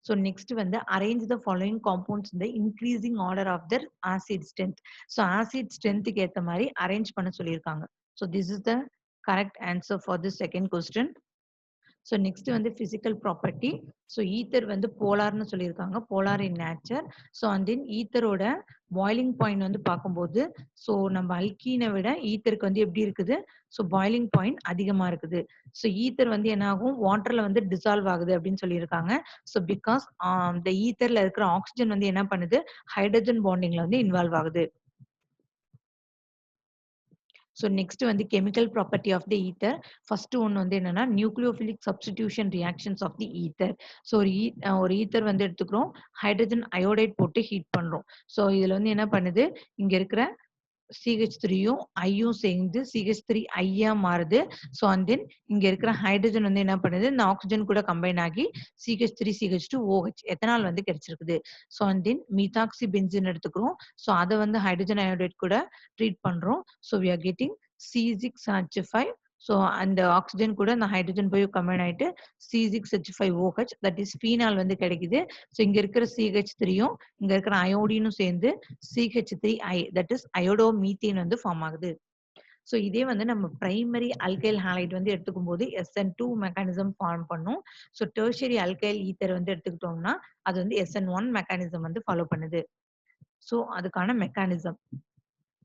ஸோ நெக்ஸ்ட் வந்து அரேஞ்ச் த ஃபாலோயிங் காம்பவுண்ட்ஸ் இந்த increasing order of their acid strength. So acid ஸ்ட்ரென்த்துக்கு ஏற்ற மாதிரி அரேஞ்ச் பண்ண சொல்லியிருக்காங்க. So this is the correct answer for this second question. So next வந்து பிசிக்கல் ப்ராப்பர்ட்டி. ஸோ ஈத்தர் வந்து போலார்னு சொல்லியிருக்காங்க. Polar in nature. So and then ஈத்தரோட பாய்லிங் பாயிண்ட் வந்து பார்க்கும்போது ஸோ நம்ம அல்கீனை விட ஈத்தருக்கு வந்து எப்படி இருக்குது? ஸோ பாய்லிங் பாயிண்ட் அதிகமா இருக்குது. ஸோ ஈத்தர் வந்து என்ன ஆகும்? வாட்டர்ல வந்து டிசால்வ் ஆகுது அப்படின்னு சொல்லியிருக்காங்க. ஸோ பிகாஸ் இந்த ஈத்தர்ல இருக்கிற ஆக்சிஜன் வந்து என்ன பண்ணுது? ஹைட்ரஜன் பாண்டிங்ல வந்து இன்வால்வ் ஆகுது. ஸோ நெக்ஸ்ட் வந்து chemical property of the ether. First ஒன்று வந்து என்னன்னா nucleophilic substitution reactions of the ether. So ஒரு ஈத்தர் வந்து எடுத்துக்கிறோம், ஹைட்ரஜன் அயோடைட் போட்டு ஹீட் பண்றோம். ஸோ இதுல வந்து என்ன பண்ணுது? இங்க இருக்கிற CH3யும் ஐயும் சேர்ந்து CH3ஐயா மாறுது. ஸோ அண்ட் தென் இங்க இருக்கிற ஹைட்ரஜன் வந்து என்ன பண்ணுது? இந்த ஆக்சிஜன் கூட கம்பைன் ஆகி CH3CH2OH எத்தனால் வந்து கிடைச்சிருக்குது. So and then methoxy benzene எடுத்துக்கிறோம். ஸோ அதை வந்து ஹைட்ரஜன் அயோடைட் கூட ட்ரீட் பண்றோம். So we are getting C6H5. So அந்த ஆக்சிஜன் கூட அந்த ஹைட்ரஜன் போய் கம்பைன் ஆயிட்டு C6H5OH தட் இஸ் ஃபீனால் வந்து கிடைக்குது. ஸோ இங்க இருக்கிற CH3யும் இங்க இருக்கிற அயோடினும் சேர்ந்து CH3I that is iodo methane வந்து ஃபார்ம் ஆகுது. ஸோ இதே வந்து நம்ம பிரைமரி அல்கைல் ஹாலைட் வந்து எடுத்துக்கும் போது SN2 மெக்கானிசம் ஃபார்ம் பண்ணும். ஸோ டெர்ஷியரி அல்கைல் ஈத்தர் வந்து எடுத்துக்கிட்டோம்னா அது வந்து SN1 மெக்கானிசம் வந்து ஃபாலோ பண்ணுது. ஸோ அதுக்கான மெக்கானிசம்.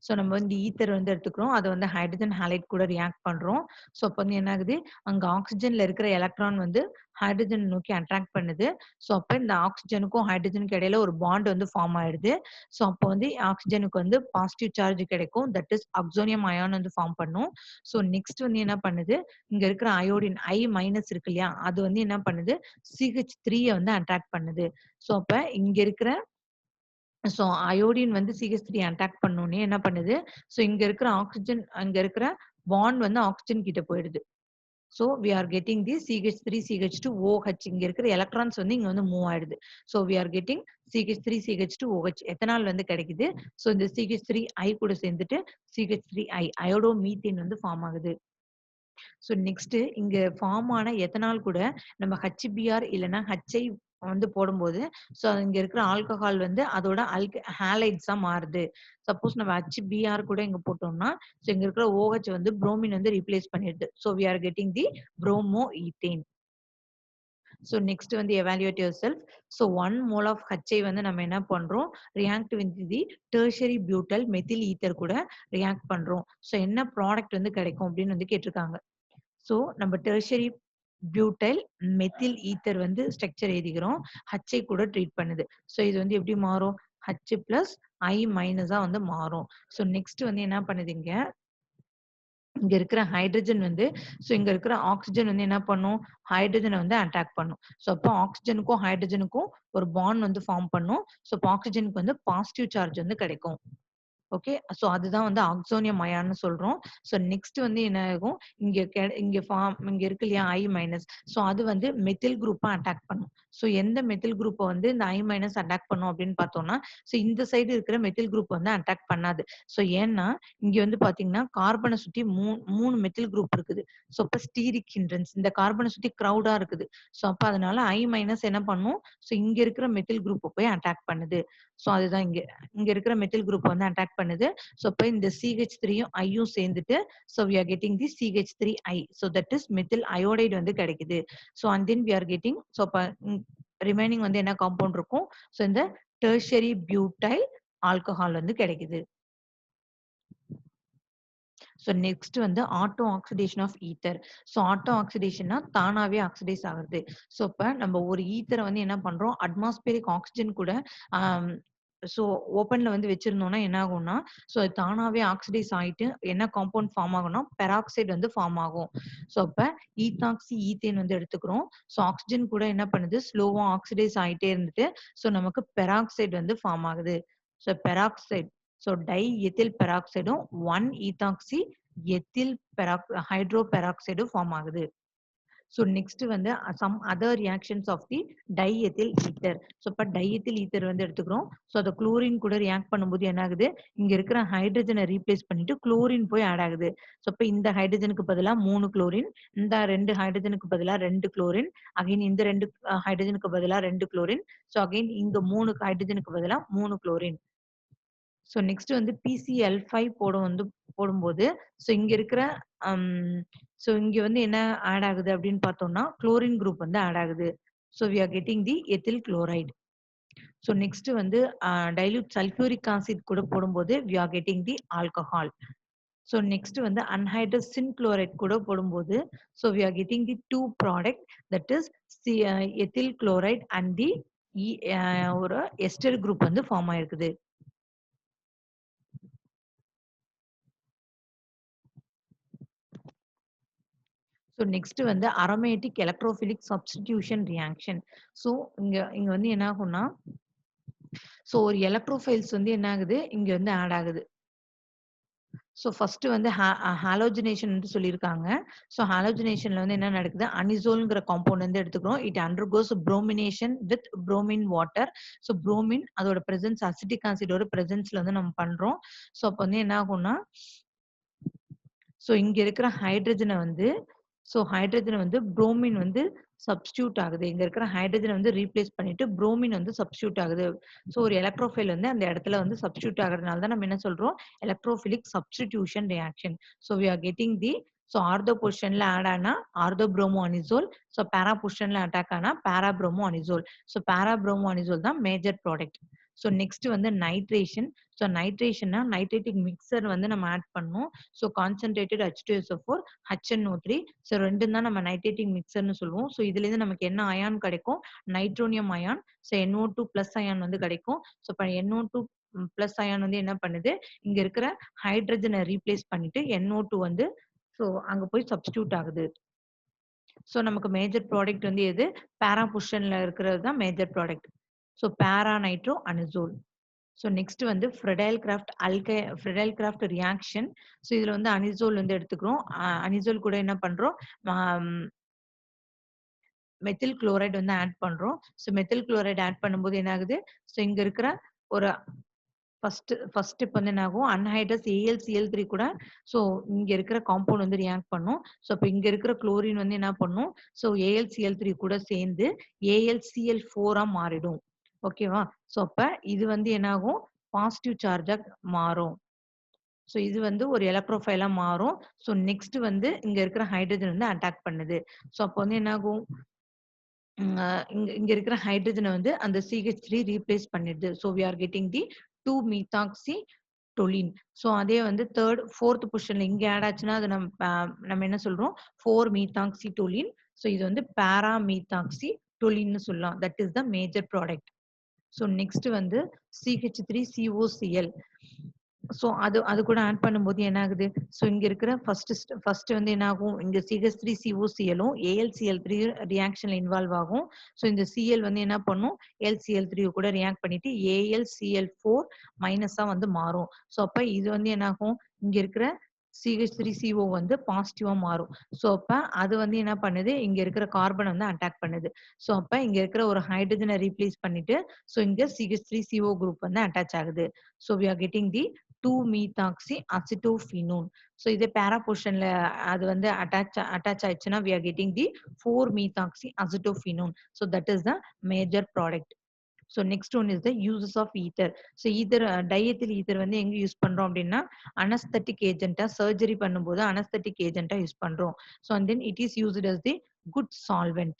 ஸோ நம்ம வந்து ஈத்தர் வந்து எடுத்துக்கிறோம். அத வந்து ஹைட்ரஜன் ஹாலைட் கூட ரியாக்ட் பண்றோம். ஸோ அப்ப வந்து என்ன ஆகுது? அங்க ஆக்ஸிஜன்ல இருக்கிற எலக்ட்ரான் வந்து ஹைட்ரஜன் நோக்கி அட்ராக்ட் பண்ணுது. ஸோ அப்ப இந்த ஆக்ஸிஜனுக்கும் ஹைட்ரஜனுக்கும் இடையில ஒரு பாண்ட் வந்து ஃபார்ம் ஆயிடுது. ஸோ அப்போ வந்து ஆக்ஸிஜனுக்கு வந்து பாசிட்டிவ் சார்ஜ் கிடைக்கும். தட் இஸ் ஆக்ஸோனியம் அயான் வந்து ஃபார்ம் பண்ணும். ஸோ நெக்ஸ்ட் வந்து என்ன பண்ணுது? இங்க இருக்கிற அயோடின் I- இருக்கு இல்லையா? அது வந்து என்ன பண்ணுது? CH3 வந்து அட்ராக்ட் பண்ணுது. ஸோ அப்ப இங்க இருக்கிற ஸோ அயோடின் வந்து CH3 அட்டாக் பண்ணோனே என்ன பண்ணுது? ஸோ இங்க இருக்கிற ஆக்ஸிஜன் அங்க இருக்கிற பாண்ட் வந்து ஆக்ஸிஜன் கிட்ட போயிடுது. So we are getting the CH3 CH2 OH இங்க இருக்கிற எலக்ட்ரான்ஸ் வந்து இங்க வந்து மூவ் ஆயிடுது. So we are getting CH3 CH2 OH ethanol வந்து கிடைக்குது. ஸோ இந்த CH3I கூட சேர்ந்துட்டு CH3I அயோடோ மீத்தேன் வந்து ஃபார்ம் ஆகுது. ஸோ நெக்ஸ்ட் இங்க ஃபார்ம் ஆன எத்தனால் கூட நம்ம HBr இல்லன்னா HI வந்து போடும்போது, ஸோ இங்க இருக்கிற ஆல்கஹால் வந்து அதோட ஹாலைட்ஸா மாறுது. சப்போஸ் நம்ம HBr கூட இங்க போட்டோம்னா, ஸோ இங்க இருக்கிற OH வந்து புரோமின் வந்து ரீப்ளேஸ் பண்ணிடுது. So we are getting the bromo ethane. So next வந்து evaluate yourself. So 1 mole of HI வந்து நம்ம என்ன பண்றோம்? React with the tertiary butyl methyl ether கூட ரியாக்ட் பண்றோம். ஸோ என்ன ப்ராடக்ட் வந்து கிடைக்கும் அப்படின்னு வந்து கேட்டிருக்காங்க. ஸோ நம்ம டெர்ஷரி பியூட்டைல் மெத்தில் ஈத்தர் வந்து ஸ்ட்ரக்சர் எழுதிக்கிறோம். HI கூட ட்ரீட் பண்ணுது. ஸோ இது வந்து எப்படி மாறும்? H பிளஸ் I- வந்து மாறும். ஸோ நெக்ஸ்ட் வந்து என்ன பண்ணுது இங்க இருக்கிற ஹைட்ரஜன் வந்து ஸோ இங்க இருக்கிற ஆக்ஸிஜன் வந்து என்ன பண்ணும்? ஹைட்ரஜனை வந்து அட்டாக் பண்ணும். ஸோ அப்போ ஆக்ஸிஜனுக்கும் ஹைட்ரஜனுக்கும் ஒரு பாண்ட் வந்து ஃபார்ம் பண்ணும். ஸோ அப்போ ஆக்ஸிஜனுக்கு வந்து பாசிட்டிவ் சார்ஜ் வந்து கிடைக்கும். ஓகே. சோ அதுதான் வந்து ஆக்ஸோனியம் அயான்னு சொல்றோம். சோ நெக்ஸ்ட் வந்து என்ன ஆகும்? இங்க இருக்கு இல்லையா I-. சோ அது வந்து மெத்தில் குரூப்ப அட்டாக் பண்ணும். சோ எந்த மெத்தில் குரூப்ப வந்து இந்த I- அட்டாக் பண்ணும் அப்படின்னு பார்த்தோம்னா, சோ இந்த சைடு இருக்கிற மெத்தில் குரூப் வந்து அட்டாக் பண்ணாது. சோ ஏன்னா, இங்க வந்து பார்த்தீங்கன்னா, கார்பன சுத்தி 3 மெத்தில் குரூப் இருக்குது. சோ அப்ப ஸ்டீரிக் ஹிண்ட்ரன்ஸ் இந்த கார்பன சுத்தி கிரவுடா இருக்குது. சோ அப்ப அதனால I- என்ன பண்ணும்? சோ இங்க இருக்கிற மெத்தில் குரூப்ப போய் அட்டாக் பண்ணுது. சோ அதுதான் இங்க. இங்க இருக்கிற மெத்தில் குரூப் வந்து அட்டாக் பண்ணுது. சோ அப்ப இந்த CH3யும் Iயும் சேர்ந்துட்டு so we are getting the CH3I. So that is methyl iodide வந்து கிடைக்குது. So and then we are getting so அப்ப ரிமைனிங் வந்து என்ன காம்பவுண்ட் இருக்கும்? So இந்த டெர்ஷரி பியூட்டைல் ஆல்கஹால் வந்து கிடைக்குது. ஸோ நெக்ஸ்ட் வந்து auto oxidation of ether. So auto ஆக்சிடேஷன்னா தானாவே ஆக்சிடைஸ் ஆகுறது. ஸோ இப்ப நம்ம ஒரு ஈத்தரை வந்து என்ன பண்றோம்? அட்மாஸ்பியரிக் ஆக்சிஜன் கூட ஸோ ஓப்பன்ல வந்து வச்சிருந்தோம்னா என்ன ஆகும்னா, ஸோ அது தானாவே ஆக்சிடைஸ் ஆயிட்டு என்ன காம்பவுண்ட் ஃபார்ம் ஆகும்னா, பெராக்சைடு வந்து ஃபார்ம் ஆகும். ஸோ அப்ப ஈத்தாக்சி ஈத்தேன் வந்து எடுத்துக்கிறோம். ஸோ ஆக்சிஜன் கூட என்ன பண்ணுது? ஸ்லோவா ஆக்சிடைஸ் ஆயிட்டே இருந்துட்டு, ஸோ நமக்கு பெராக்சைடு வந்து ஃபார்ம் ஆகுது. So peroxide so di ethyl பெராக்சைடும் 1 ஈத்தாக்சி எத்தில் ஹைட்ரோ பெராக்சைடும் ஃபார்ம் ஆகுது. ஸோ நெக்ஸ்ட் வந்து some other reactions of the diethyl ether. So இப்போ டைஎத்தில் ஈத்தர் வந்து எடுத்துக்கிறோம். ஸோ அதை குளோரின் கூட ரியாக்ட் பண்ணும்போது என்ன ஆகுது? இங்க இருக்கிற ஹைட்ரஜனை ரீப்ளேஸ் பண்ணிட்டு குளோரின் போய் ஆட் ஆகுது. ஸோ இப்போ இந்த ஹைட்ரஜனுக்கு பதிலா 3 குளோரின், இந்த 2 ஹைட்ரஜனுக்கு பதிலா 2 குளோரின், அகைன் இந்த 2 ஹைட்ரஜனுக்கு பதிலா 2 குளோரின், ஸோ அகைன் இங்க 3 ஹைட்ரஜனுக்கு பதிலா 3 குளோரின். ஸோ நெக்ஸ்ட் வந்து PCl5 போடும்போது, ஸோ இங்க இருக்கிற அம் ஸோ இங்க வந்து என்ன ஆட் ஆகுது அப்படின்னு பார்த்தோம்னா, குளோரின் குரூப் வந்து ஆட் ஆகுது. So we are getting the ethyl chloride. So next வந்து டைல்யூட் சல்ஃபியூரிக் ஆசிட் கூட போடும்போது we are getting the alcohol. So next வந்து அன்ஹைட்ரஸ் சின்குளோரைட் கூட போடும்போது, so we are getting the 2 product that is ethyl chloride and the ஒரு ester group வந்து form ஆயிருக்குது. So next வந்து aromatic electrophilic substitution reaction. So இங்க இங்க வந்து என்ன ஆகும்னா, ஸோ ஒரு எலக்ட்ரோஃபைல்ஸ் வந்து என்ன ஆகுது? இங்க வந்து ஆட் ஆகுது. ஸோ ஃபர்ஸ்ட் வந்து ஹாலோஜினேஷன் சொல்லியிருக்காங்க. ஸோ ஹாலோஜினேஷன்ல வந்து என்ன நடக்குது? அனிசோல்ங்கிற காம்பவுண்ட் வந்து எடுத்துக்கிறோம். It undergoes bromination with bromine water. So bromine அதோட பிரசன்ஸ் அசிட்டிக் ஆசிடோட பிரசன்ஸ்ல வந்து நம்ம பண்றோம். ஸோ அப்ப வந்து என்ன ஆகும்னா, ஸோ இங்க இருக்கிற ஹைட்ரஜனை வந்து புரோமின் வந்து சப்ஸ்டியூட் ஆகுது. இங்க இருக்கிற ஹைட்ரஜனை வந்து ரீப்ளேஸ் பண்ணிட்டு புரோமின் வந்து சப்ஸ்டியூட் ஆகுது. ஸோ ஒரு எலக்ட்ரோஃபைல் வந்து அந்த இடத்துல வந்து சப்ஸ்டியூட் ஆகுறதுனால தான் நம்ம என்ன சொல்றோம்? Electrophilic substitution reaction. So we are getting the so ortho பொசிஷன்ல ஆட் ஆனா ஆர்தோ புரோமோ அனிசோல். ஸோ பேரா பொசிஷன்ல அட்டாக் ஆனா பேரா புரோமோ அனிசோல். ஸோ பேரா புரோமோ அனிசோல் தான் மேஜர் ப்ராடக்ட். ஸோ நெக்ஸ்ட் வந்து நைட்ரேஷன். ஸோ நைட்ரேஷன்னா நைட்ரேட்டிக் மிக்சர் வந்து நம்ம ஆட் பண்ணணும். So concentrated H2SO4 HNO3. So 2ம் தான் நம்ம நைட்ரேட்டிக் மிக்சர்னு சொல்லுவோம். ஸோ இதுலேருந்து நமக்கு என்ன அயான் கிடைக்கும்? Nitronium ion. So NO2 plus ion வந்து கிடைக்கும். ஸோ இப்போ NO2 பிளஸ் அயான் வந்து என்ன பண்ணுது? இங்க இருக்கிற ஹைட்ரஜனை ரீப்ளேஸ் பண்ணிட்டு NO2 வந்து ஸோ அங்க போய் சப்ஸ்டிடியூட் ஆகுது. ஸோ நமக்கு மேஜர் ப்ராடக்ட் வந்து எது? பேரா பொசிஷன்ல இருக்கிறது தான் மேஜர் ப்ராடக்ட். ஸோ பேரா நைட்ரோ அனிசோல். ஸோ நெக்ஸ்ட் வந்து ஃப்ரெடைல் கிராஃப்ட் ரியாக்ஷன். ஸோ இதுல வந்து அனிசோல் வந்து எடுத்துக்கிறோம். அனிசோல் கூட என்ன பண்றோம்? மெத்தில் குளோரைடு வந்து ஆட் பண்றோம். ஸோ மெத்தில் குளோரைடு ஆட் பண்ணும்போது என்ன ஆகுது? ஸோ இங்க இருக்கிற ஒரு ஃபர்ஸ்ட் இப்ப வந்து என்ன ஆகும்? அன்ஹைட்ரஸ் AlCl3 கூட ஸோ இங்க இருக்கிற காம்பவுண்ட் வந்து ரியாக்ட் பண்ணும். ஸோ அப்ப இங்க இருக்கிற குளோரின் வந்து என்ன பண்ணும்? ஸோ AlCl3 கூட சேர்ந்து AlCl4 மாறிடும். ஓகேவா? ஸோ அப்ப இது வந்து என்ன ஆகும்? பாசிட்டிவ் சார்ஜா மாறும். ஸோ இது வந்து ஒரு எலக்ட்ரோஃபைலா மாறும். ஸோ நெக்ஸ்ட் வந்து இங்க இருக்கிற ஹைட்ரஜன் வந்து அட்டாக் பண்ணுது. ஸோ அப்போ வந்து என்ன ஆகும்? இங்க இங்க இருக்கிற ஹைட்ரஜனை வந்து அந்த CH3 ரீப்ளேஸ் பண்ணிடுது. So we are getting the 2 methoxytoluene. So அதே வந்து ஃபோர்த் பொசிஷன்ல இங்க ஆட் ஆச்சுன்னா அது நம்ம என்ன சொல்றோம்? 4 methoxytoluene. ஸோ இது வந்து பேரா methoxytoluene சொல்லலாம். That is the major product. So next வந்து CH3COCl. ஸோ அது கூட ஆட் பண்ணும்போது என்ன ஆகுது? ஸோ இங்க இருக்கிற ஃபர்ஸ்ட் வந்து என்ன ஆகும்? இங்க CH3COClலும் AlCl3 ரியாக்ஷன்ல இன்வால்வ் ஆகும். ஸோ இந்த Cl வந்து என்ன பண்ணும்? LCl3 கூட ரியாக்ட் பண்ணிட்டு AlCl4 மைனஸா வந்து மாறும். ஸோ அப்ப இது வந்து என்ன ஆகும்? இங்க இருக்கிற CH3CO வந்து பாசிட்டிவா மாறும். ஸோ அப்ப அது வந்து என்ன பண்ணுது? இங்க இருக்கிற கார்பன் வந்து அட்டாக் பண்ணுது. ஸோ அப்ப இங்க இருக்கிற ஒரு ஹைட்ரஜனை ரீப்ளேஸ் பண்ணிட்டு ஸோ இங்க CH3CO குரூப் வந்து அட்டாச் ஆகுது. So we are getting the 2-methoxyacetophenone. So இதே பேரா பொசிஷன்ல அது வந்து அட்டாச் ஆயிடுச்சுன்னா we are getting the 4-methoxyacetophenone. So that is the major product. So next one is the uses of ether. So ether diethyl ether வந்து எங்க use பண்றோம் அப்படின்னா anaesthetic ஏஜென்ட்டா சர்ஜரி பண்ணும்போது அனஸ்தட்டிக் ஏஜென்ட்டா யூஸ் பண்றோம். So and then it is used as the good solvent.